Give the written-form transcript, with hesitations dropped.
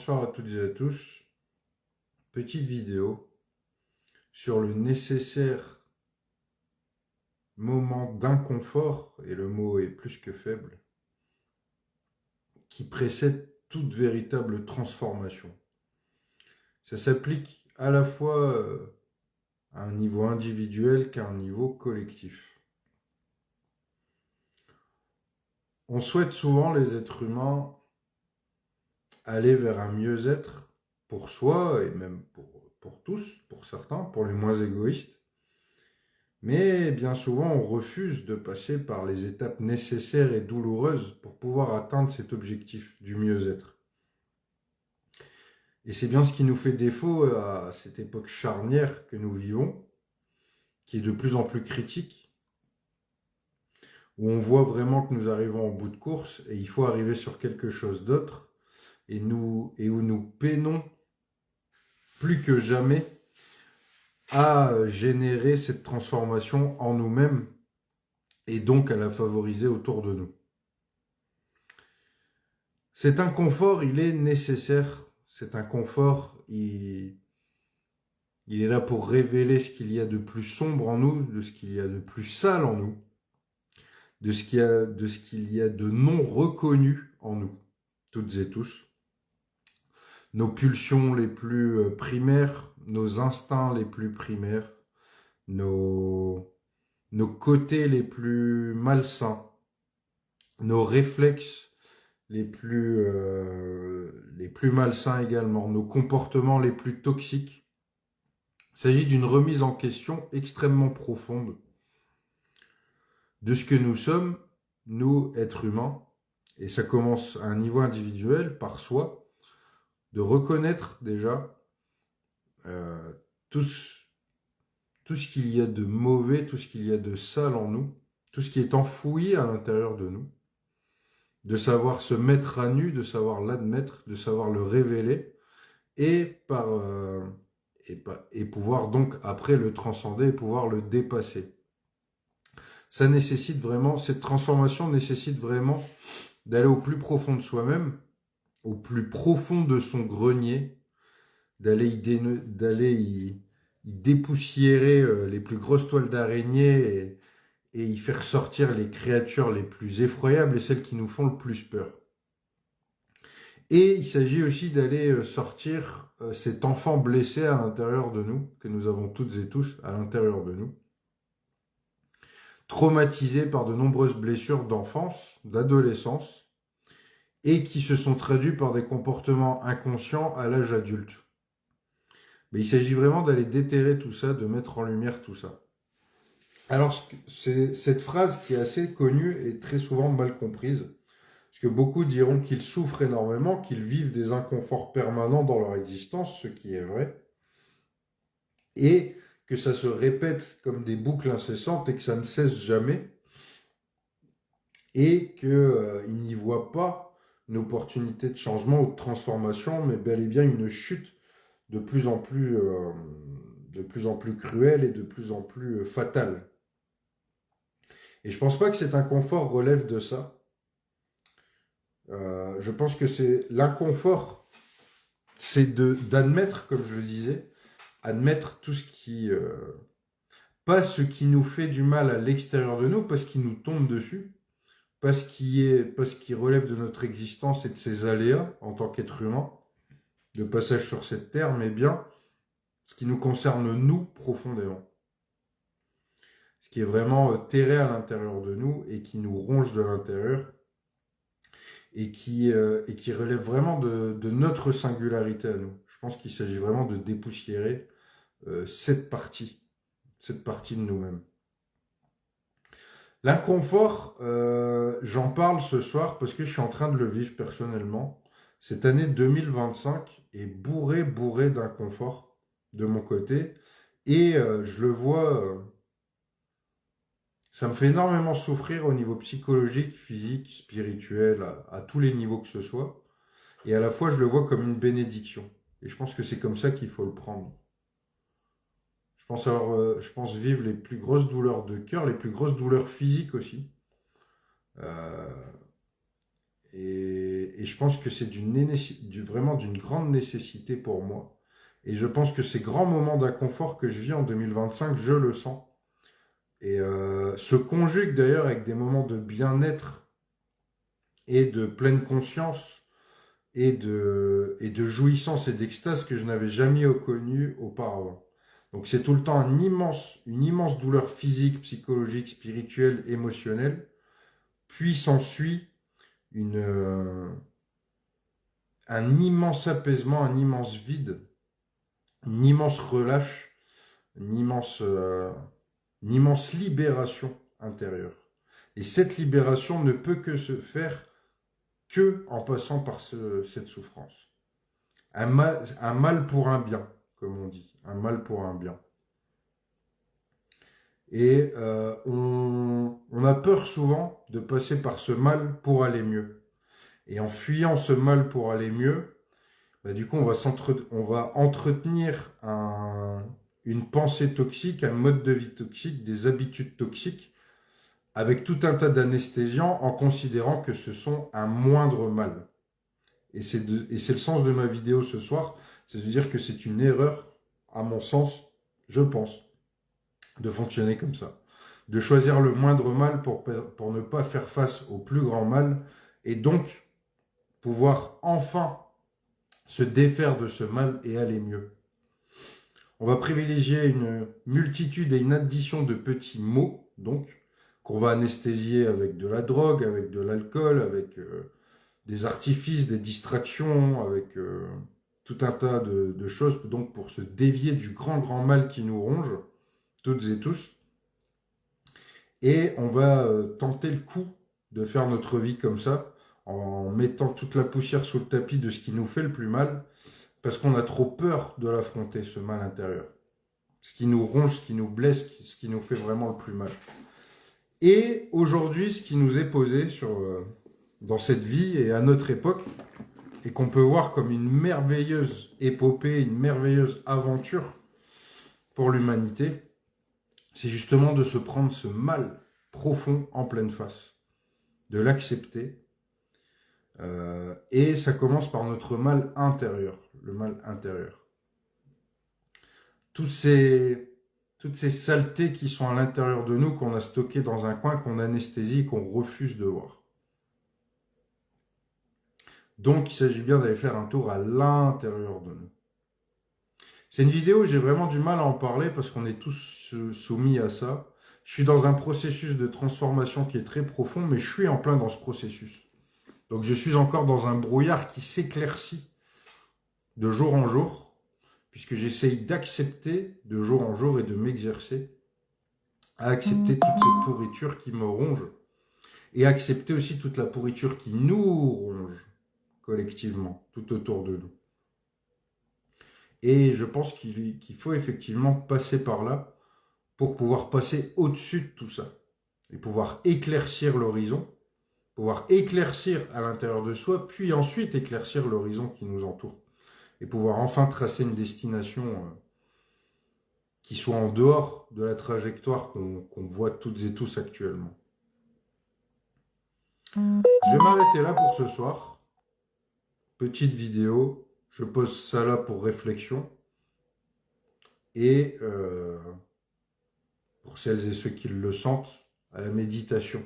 Bonsoir à toutes et à tous. Petite vidéo sur le nécessaire moment d'inconfort, et le mot est plus que faible, qui précède toute véritable transformation. Ça s'applique à la fois à un niveau individuel qu'à un niveau collectif. On souhaite souvent, les êtres humains, aller vers un mieux-être pour soi et même pour tous, pour certains, pour les moins égoïstes. Mais bien souvent, on refuse de passer par les étapes nécessaires et douloureuses pour pouvoir atteindre cet objectif du mieux-être. Et c'est bien ce qui nous fait défaut à cette époque charnière que nous vivons, qui est de plus en plus critique, où on voit vraiment que nous arrivons au bout de course et il faut arriver sur quelque chose d'autre, et où nous peinons plus que jamais à générer cette transformation en nous-mêmes et donc à la favoriser autour de nous. Cet inconfort, il est nécessaire. Cet inconfort, il est là pour révéler ce qu'il y a de plus sombre en nous, de ce qu'il y a de plus sale en nous, de ce qu'il y a de non reconnu en nous, toutes et tous. Nos pulsions les plus primaires, nos instincts les plus primaires, nos côtés les plus malsains, nos réflexes les plus malsains également, nos comportements les plus toxiques. Il s'agit d'une remise en question extrêmement profonde de ce que nous sommes, nous, êtres humains, et ça commence à un niveau individuel, par soi, de reconnaître déjà tout ce qu'il y a de mauvais, tout ce qu'il y a de sale en nous, tout ce qui est enfoui à l'intérieur de nous, de savoir se mettre à nu, de savoir l'admettre, de savoir le révéler, et pouvoir donc après le transcender et pouvoir le dépasser. Ça nécessite vraiment, cette transformation nécessite vraiment d'aller au plus profond de soi-même, au plus profond de son grenier, d'aller y dépoussiérer les plus grosses toiles d'araignée et y faire sortir les créatures les plus effroyables et celles qui nous font le plus peur. Et il s'agit aussi d'aller sortir cet enfant blessé à l'intérieur de nous, que nous avons toutes et tous à l'intérieur de nous, traumatisé par de nombreuses blessures d'enfance, d'adolescence, et qui se sont traduits par des comportements inconscients à l'âge adulte. Mais il s'agit vraiment d'aller déterrer tout ça, de mettre en lumière tout ça. Alors, c'est cette phrase qui est assez connue et très souvent mal comprise, parce que beaucoup diront qu'ils souffrent énormément, qu'ils vivent des inconforts permanents dans leur existence, ce qui est vrai, et que ça se répète comme des boucles incessantes et que ça ne cesse jamais, et qu'ils n'y voient pas une opportunité de changement ou de transformation, mais bel et bien une chute de plus en plus cruelle et de plus en plus fatale. Et je ne pense pas que cet inconfort relève de ça. Je pense que c'est l'inconfort, c'est d'admettre, comme je le disais, admettre tout ce qui... pas ce qui nous fait du mal à l'extérieur de nous, pas ce qui nous tombe dessus, pas ce qui relève de notre existence et de ses aléas en tant qu'être humain, de passage sur cette terre, mais bien ce qui nous concerne nous profondément. Ce qui est vraiment terré à l'intérieur de nous et qui nous ronge de l'intérieur et qui relève vraiment de notre singularité à nous. Je pense qu'il s'agit vraiment de dépoussiérer cette partie de nous-mêmes. L'inconfort, j'en parle ce soir parce que je suis en train de le vivre personnellement. Cette année 2025 est bourrée d'inconfort de mon côté et je le vois... ça me fait énormément souffrir au niveau psychologique, physique, spirituel, à tous les niveaux que ce soit. Et à la fois, je le vois comme une bénédiction. Et je pense que c'est comme ça qu'il faut le prendre. Je pense vivre les plus grosses douleurs de cœur, les plus grosses douleurs physiques aussi. Et je pense que c'est vraiment d'une grande nécessité pour moi. Et je pense que ces grands moments d'inconfort que je vis en 2025, je le sens. Et se conjugue d'ailleurs avec des moments de bien-être et de pleine conscience et de jouissance et d'extase que je n'avais jamais connu auparavant. Donc c'est tout le temps une immense douleur physique, psychologique, spirituelle, émotionnelle, puis s'ensuit un immense apaisement, un immense vide, une immense relâche, une immense libération intérieure. Et cette libération ne peut que se faire que en passant par cette souffrance. Un mal pour un bien, comme on dit. Un mal pour un bien. Et on a peur souvent de passer par ce mal pour aller mieux. Et en fuyant ce mal pour aller mieux, bah, du coup, on va entretenir une pensée toxique, un mode de vie toxique, des habitudes toxiques, avec tout un tas d'anesthésiants en considérant que ce sont un moindre mal. Et c'est le sens de ma vidéo ce soir, c'est de dire que c'est une erreur, à mon sens, je pense, de fonctionner comme ça. De choisir le moindre mal pour ne pas faire face au plus grand mal, et donc pouvoir enfin se défaire de ce mal et aller mieux. On va privilégier une multitude et une addition de petits mots, donc, qu'on va anesthésier avec de la drogue, avec de l'alcool, avec des artifices, des distractions, avec tout un tas de choses, donc pour se dévier du grand mal qui nous ronge, toutes et tous. Et on va tenter le coup de faire notre vie comme ça, en mettant toute la poussière sous le tapis de ce qui nous fait le plus mal, parce qu'on a trop peur de l'affronter, ce mal intérieur. Ce qui nous ronge, ce qui nous blesse, ce qui nous fait vraiment le plus mal. Et aujourd'hui, ce qui nous est posé dans cette vie et à notre époque, et qu'on peut voir comme une merveilleuse épopée, une merveilleuse aventure pour l'humanité, c'est justement de se prendre ce mal profond en pleine face, de l'accepter. Et ça commence par notre mal intérieur, le mal intérieur. Toutes ces saletés qui sont à l'intérieur de nous, qu'on a stockées dans un coin, qu'on anesthésie, qu'on refuse de voir. Donc, il s'agit bien d'aller faire un tour à l'intérieur de nous. C'est une vidéo où j'ai vraiment du mal à en parler parce qu'on est tous soumis à ça. Je suis dans un processus de transformation qui est très profond, mais je suis en plein dans ce processus. Donc, je suis encore dans un brouillard qui s'éclaircit de jour en jour, puisque j'essaye d'accepter de jour en jour et de m'exercer à accepter toute cette pourriture qui me ronge et accepter aussi toute la pourriture qui nous ronge collectivement, tout autour de nous. Et je pense qu'il faut effectivement passer par là pour pouvoir passer au-dessus de tout ça et pouvoir éclaircir l'horizon, pouvoir éclaircir à l'intérieur de soi, puis ensuite éclaircir l'horizon qui nous entoure et pouvoir enfin tracer une destination qui soit en dehors de la trajectoire qu'on voit toutes et tous actuellement. Je vais m'arrêter là pour ce soir. Petite vidéo, je pose ça là pour réflexion. Et pour celles et ceux qui le sentent, à la méditation.